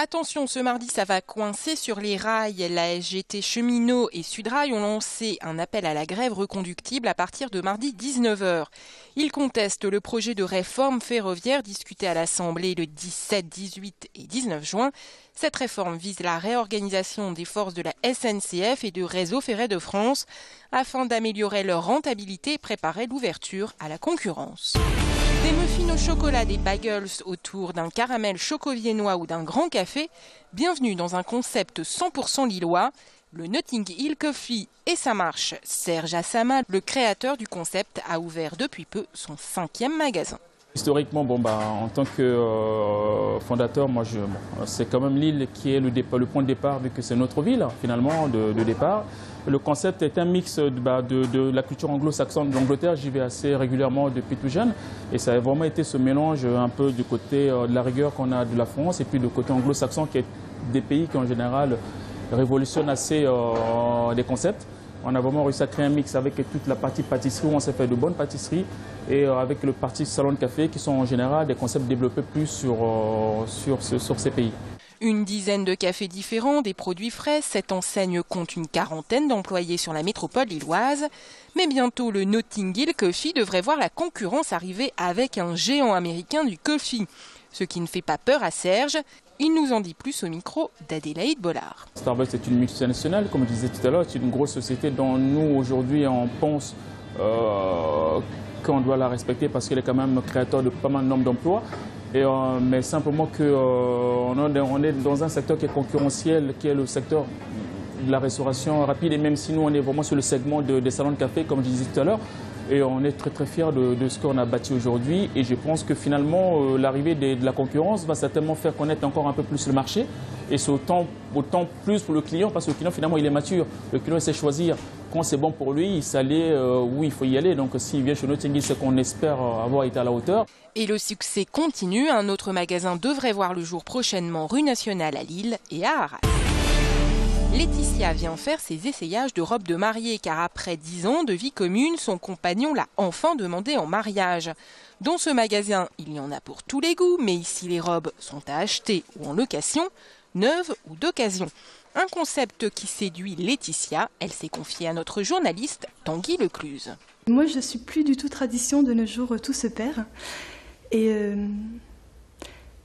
Attention, ce mardi, ça va coincer sur les rails. La SGT Cheminots et Sudrail ont lancé un appel à la grève reconductible à partir de mardi 19h. Ils contestent le projet de réforme ferroviaire discuté à l'Assemblée le 17, 18 et 19 juin. Cette réforme vise la réorganisation des forces de la SNCF et du Réseau ferré de France afin d'améliorer leur rentabilité et préparer l'ouverture à la concurrence. Des muffins au chocolat, des bagels autour d'un caramel choco-viennois ou d'un grand café, bienvenue dans un concept 100% lillois. Le Notting Hill Coffee et sa marche. Serge Assama, le créateur du concept, a ouvert depuis peu son 5e magasin. Historiquement, en tant que fondateur, c'est quand même Lille qui est le point de départ, vu que c'est notre ville finalement de départ. Le concept est un mix de la culture anglo-saxonne de l'Angleterre. J'y vais assez régulièrement depuis tout jeune. Et ça a vraiment été ce mélange un peu du côté de la rigueur qu'on a de la France et puis du côté anglo-saxon qui est des pays qui en général révolutionnent assez les concepts. On a vraiment réussi à créer un mix avec toute la partie pâtisserie où on s'est fait de bonnes pâtisseries et avec le parti salon de café qui sont en général des concepts développés plus sur ces pays. Une dizaine de cafés différents, des produits frais. Cette enseigne compte une quarantaine d'employés sur la métropole lilloise. Mais bientôt, le Notting Hill Coffee devrait voir la concurrence arriver avec un géant américain du coffee. Ce qui ne fait pas peur à Serge. Il nous en dit plus au micro d'Adélaïde Bollard. Starbucks est une multinationale, comme je disais tout à l'heure, c'est une grosse société dont nous, aujourd'hui, on pense qu'on doit la respecter parce qu'elle est quand même créateur de pas mal de nombre d'emplois. Mais simplement qu'on est dans un secteur qui est concurrentiel, qui est le secteur de la restauration rapide. Et même si nous, on est vraiment sur le segment des salons de café, comme je disais tout à l'heure, et on est très très fiers de ce qu'on a bâti aujourd'hui. Et je pense que finalement, l'arrivée de la concurrence va certainement faire connaître encore un peu plus le marché. Et c'est autant plus pour le client, parce que le client finalement il est mature. Le client il sait choisir. Quand c'est bon pour lui, il sait aller où il faut y aller. Donc s'il vient chez Notting Hill, c'est qu'on espère avoir été à la hauteur. Et le succès continue. Un autre magasin devrait voir le jour prochainement rue Nationale à Lille et à Arras. Laetitia vient faire ses essayages de robe de mariée car après 10 ans de vie commune, son compagnon l'a enfin demandé en mariage. Dans ce magasin, il y en a pour tous les goûts, mais ici les robes sont à acheter ou en location, neuves ou d'occasion. Un concept qui séduit Laetitia, elle s'est confiée à notre journaliste Tanguy Lecluse. Moi je suis plus du tout tradition, de nos jours tout se perd. Et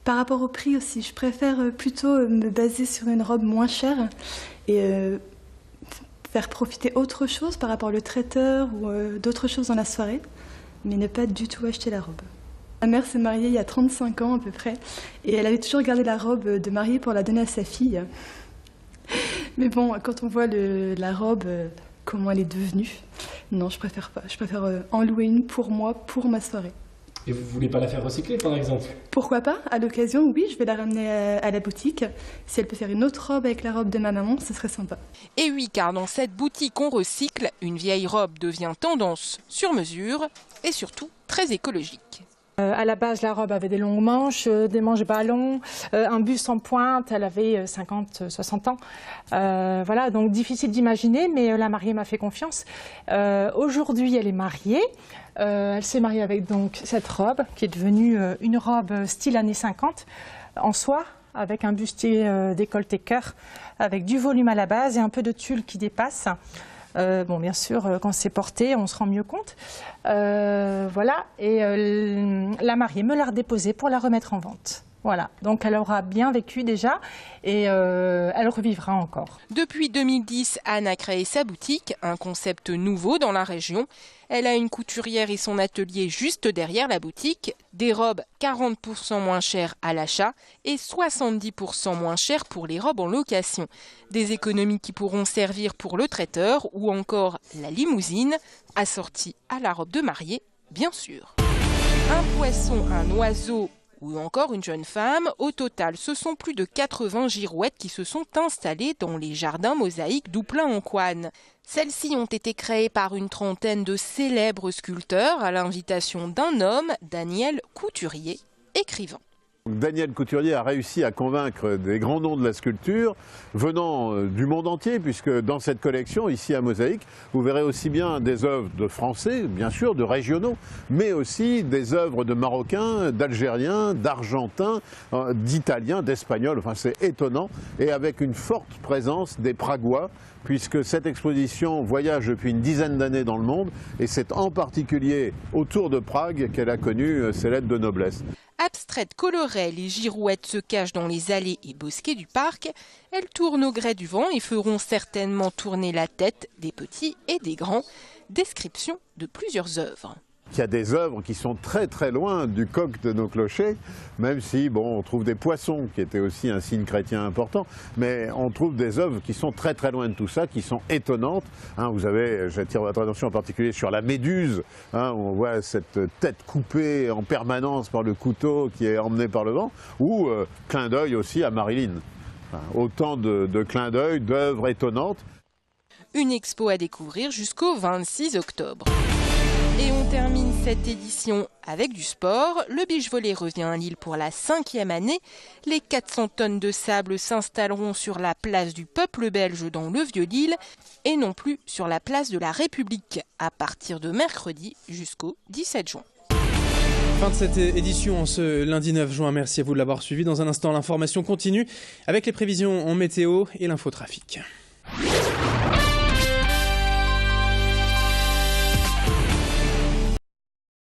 par rapport au prix aussi, je préfère plutôt me baser sur une robe moins chère et faire profiter autre chose par rapport au traiteur ou d'autres choses dans la soirée, mais ne pas du tout acheter la robe. Ma mère s'est mariée il y a 35 ans à peu près, et elle avait toujours gardé la robe de mariée pour la donner à sa fille. Mais bon, quand on voit la robe, comment elle est devenue, non, je préfère pas. Je préfère en louer une pour moi, pour ma soirée. Et vous ne voulez pas la faire recycler, par exemple? Pourquoi pas? À l'occasion, oui, je vais la ramener à la boutique. Si elle peut faire une autre robe avec la robe de ma maman, ce serait sympa. Et oui, car dans cette boutique on recycle, une vieille robe devient tendance sur mesure et surtout très écologique. À la base, la robe avait des longues manches, des manches ballons, un buste en pointe, elle avait 50, 60 ans. Voilà, donc difficile d'imaginer, mais la mariée m'a fait confiance. Aujourd'hui, elle est mariée. Elle s'est mariée avec donc cette robe, qui est devenue une robe style années 50, en soie, avec un bustier décolleté cœur, avec du volume à la base et un peu de tulle qui dépasse. Bon, bien sûr, quand c'est porté, on se rend mieux compte. Voilà, et la mariée me l'a redéposée pour la remettre en vente. Voilà, donc elle aura bien vécu déjà et elle revivra encore. Depuis 2010, Anne a créé sa boutique, un concept nouveau dans la région. Elle a une couturière et son atelier juste derrière la boutique, des robes 40% moins chères à l'achat et 70% moins chères pour les robes en location. Des économies qui pourront servir pour le traiteur ou encore la limousine, assortie à la robe de mariée, bien sûr. Un poisson, un oiseau ou encore une jeune femme. Au total, ce sont plus de 80 girouettes qui se sont installées dans les jardins mosaïques d'Ouplain-en-Couanne. Celles-ci ont été créées par une trentaine de célèbres sculpteurs à l'invitation d'un homme, Daniel Couturier, écrivain. Daniel Couturier a réussi à convaincre des grands noms de la sculpture venant du monde entier, puisque dans cette collection, ici à Mosaïque, vous verrez aussi bien des œuvres de Français, bien sûr, de régionaux, mais aussi des œuvres de Marocains, d'Algériens, d'Argentins, d'Italiens, d'Espagnols, enfin c'est étonnant, et avec une forte présence des Pragois, puisque cette exposition voyage depuis une dizaine d'années dans le monde, et c'est en particulier autour de Prague qu'elle a connu ses lettres de noblesse. Abstraites, colorées, les girouettes se cachent dans les allées et bosquets du parc. Elles tournent au gré du vent et feront certainement tourner la tête des petits et des grands. Description de plusieurs œuvres. Il y a des œuvres qui sont très très loin du coq de nos clochers, même si bon, on trouve des poissons qui étaient aussi un signe chrétien important, mais on trouve des œuvres qui sont très très loin de tout ça, qui sont étonnantes. Vous avez, j'attire votre attention en particulier sur la méduse, où on voit cette tête coupée en permanence par le couteau qui est emmené par le vent, ou clin d'œil aussi à Marilyn. Autant de clins d'œil, d'œuvres étonnantes. Une expo à découvrir jusqu'au 26 octobre. Et on termine cette édition avec du sport. Le beach volley revient à Lille pour la 5e année. Les 400 tonnes de sable s'installeront sur la place du peuple belge dans le Vieux-Lille et non plus sur la place de la République à partir de mercredi jusqu'au 17 juin. Fin de cette édition en ce lundi 9 juin. Merci à vous de l'avoir suivi. Dans un instant, l'information continue avec les prévisions en météo et l'infotrafic.